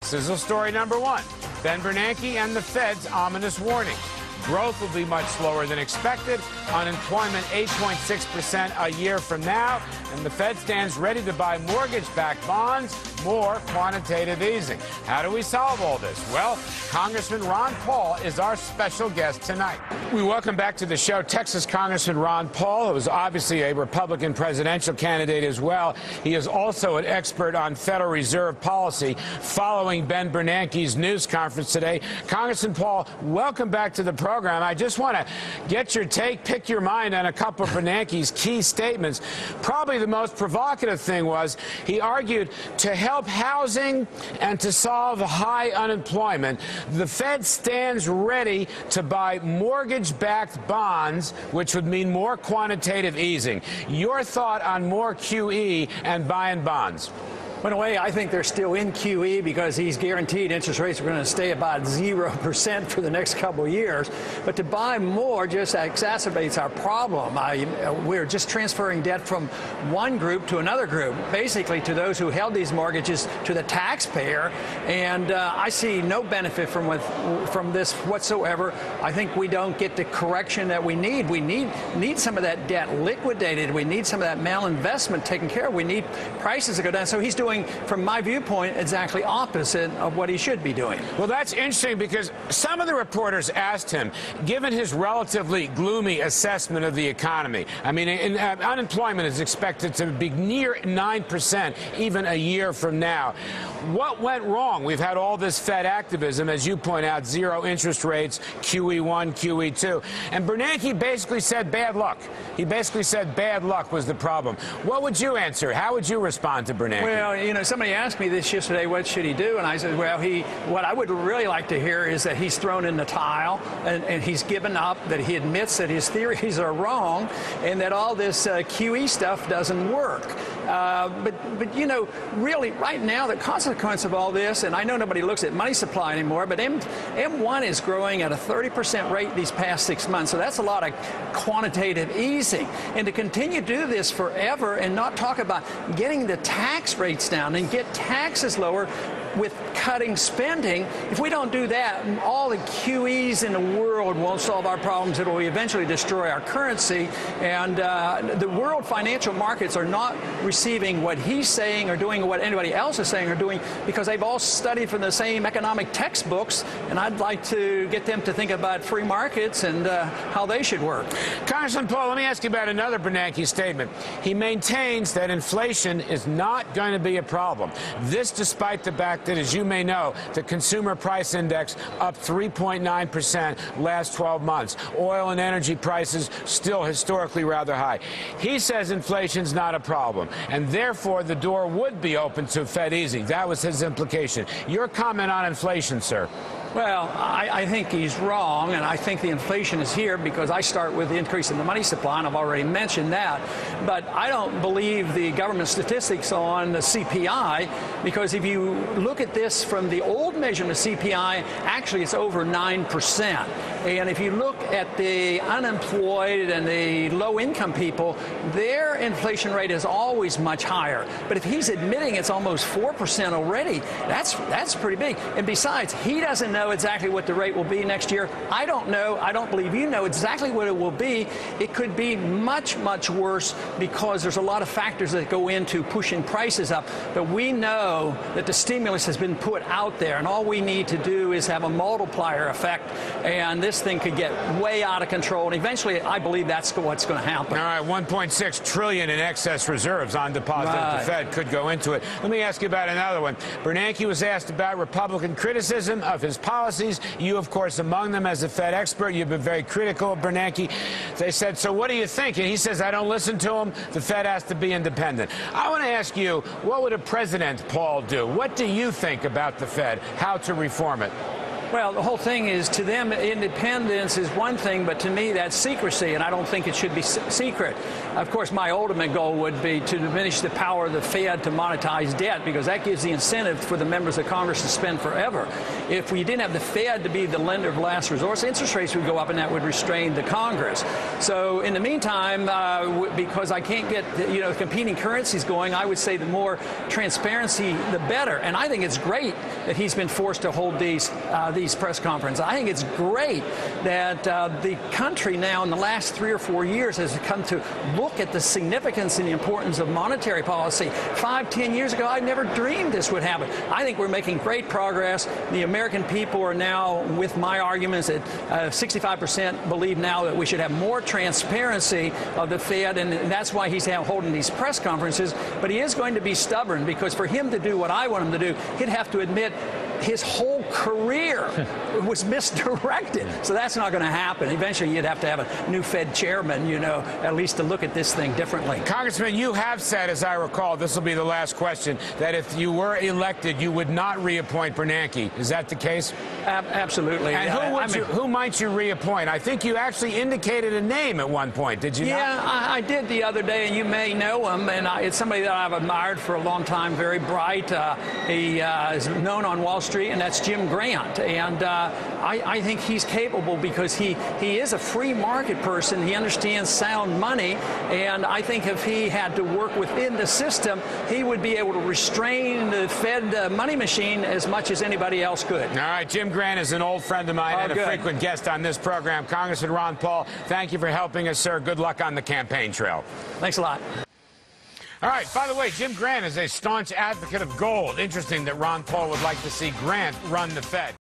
Sizzle story number one. Ben Bernanke and the Fed's ominous warning. Growth will be much slower than expected. Unemployment 8.6% a year from now. And the Fed stands ready to buy mortgage-backed bonds. More quantitative easing. How do we solve all this? Well, Congressman Ron Paul is our special guest tonight. We welcome back to the show Texas Congressman Ron Paul, who is obviously a Republican presidential candidate as well. He is also an expert on Federal Reserve policy following Ben Bernanke's news conference today. Congressman Paul, welcome back to the program. I just want to get your take, pick your mind on a couple of Bernanke's key statements. Probably the most provocative thing was he argued to help housing and to solve high unemployment, the Fed stands ready to buy mortgage-backed bonds, which would mean more quantitative easing. Your thought on more QE and buying bonds? In a way, I think they're still in QE because he's guaranteed interest rates are going to stay about 0% for the next couple of years. But to buy more just exacerbates our problem. We're just transferring debt from one group to another group, basically to those who held these mortgages to the taxpayer. And I see no benefit from this whatsoever. I think we don't get the correction that we need. We need some of that debt liquidated. We need some of that malinvestment taken care of. We need prices to go down. So he's doing, from my viewpoint, exactly opposite of what he should be doing. Well, that's interesting because some of the reporters asked him, given his relatively gloomy assessment of the economy, I mean, unemployment is expected to be near 9% even a year from now. What went wrong? We've had all this Fed activism, as you point out, zero interest rates, QE1, QE2. And Bernanke basically said bad luck. He basically said bad luck was the problem. What would you answer? How would you respond to Bernanke? Well, you know, somebody asked me this yesterday, what should he do? And I said, well, what I would really like to hear is that he's thrown in the towel and he's given up, that he admits that his theories are wrong and that all this QE stuff doesn't work. But you know, really, right now, the consequence of all this, and I know nobody looks at money supply anymore, but M1 is growing at a 30% rate these past 6 months. So that's a lot of quantitative easing. And to continue to do this forever and not talk about getting the tax rates down and get taxes lower with cutting spending, if we don't do that, all the QEs in the world won't solve our problems. It will eventually destroy our currency. And the world financial markets are not receiving what he's saying or doing what anybody else is saying or doing because they've all studied from the same economic textbooks. And I'd like to get them to think about free markets and how they should work. Congressman Paul, let me ask you about another Bernanke statement. He maintains that inflation is not going to be a problem. This despite the fact that, as you may know, the consumer price index up 3.9% last 12 months. Oil and energy prices still historically rather high. He says inflation's not a problem, and therefore the door would be open to Fed easing. That was his implication. Your comment on inflation, sir? Well, I think he's wrong, and I think the inflation is here because I start with the increase in the money supply, and I've already mentioned that. But I don't believe the government statistics on the CPI, because if you look at this from the old measurement of CPI, actually it's over 9%. And if you look at the unemployed and the low-income people, their inflation rate is always much higher. But if he's admitting it's almost 4% already, that's pretty big. And besides, he doesn't know exactly what the rate will be next year. I don't know. I don't believe you know exactly what it will be. It could be much, much worse because there's a lot of factors that go into pushing prices up. But we know that the stimulus has been put out there, and all we need to do is have a multiplier effect, and this thing could get way out of control. And eventually, I believe that's what's going to happen. All right, $1.6 trillion in excess reserves on deposit at the Fed could go into it. Let me ask you about another one. Bernanke was asked about Republican criticism of his policies. You, of course, among them as a Fed expert. You've been very critical of Bernanke. They said, so what do you think? And he says, I don't listen to him. The Fed has to be independent. I want to ask you, what would a President, Paul, do? What do you think about the Fed, how to reform it? Well, the whole thing is, to them, independence is one thing, but to me, that's secrecy, and I don't think it should be secret. Of course, my ultimate goal would be to diminish the power of the Fed to monetize debt, because that gives the incentive for the members of Congress to spend forever. If we didn't have the Fed to be the lender of last resort, interest rates would go up, and that would restrain the Congress. So in the meantime, because I can't get competing currencies going, I would say the more transparency, the better. And I think it's great that he's been forced to hold these press conferences. I think it's great that the country now in the last 3 or 4 years has come to look at the significance and the importance of monetary policy. 5, 10 years ago, I never dreamed this would happen. I think we're making great progress. The American people are now, with my arguments, that 65% believe now that we should have more transparency of the Fed, and that's why he's holding these press conferences. But he is going to be stubborn, because for him to do what I want him to do, he'd have to admit his whole career was misdirected. So that's not going to happen. Eventually, you'd have to have a new Fed chairman, at least to look at this thing differently. Congressman, you have said, as I recall, this will be the last question, that if you were elected, you would not reappoint Bernanke. Is that the case? Absolutely. And who might you reappoint? I think you actually indicated a name at one point, did you not? Yeah, I did the other day, and you may know him. And it's somebody that I've admired for a long time, very bright. He is known on Wall Street, and that's Jim Grant. And I think he's capable, because he is a free market person. He understands sound money. And I think if he had to work within the system, he would be able to restrain the Fed money machine as much as anybody else could. All right, Jim Grant is an old friend of mine and a frequent guest on this program. Congressman Ron Paul, thank you for helping us, sir. Good luck on the campaign trail. Thanks a lot. All right, by the way, Jim Grant is a staunch advocate of gold. Interesting that Ron Paul would like to see Grant run the Fed.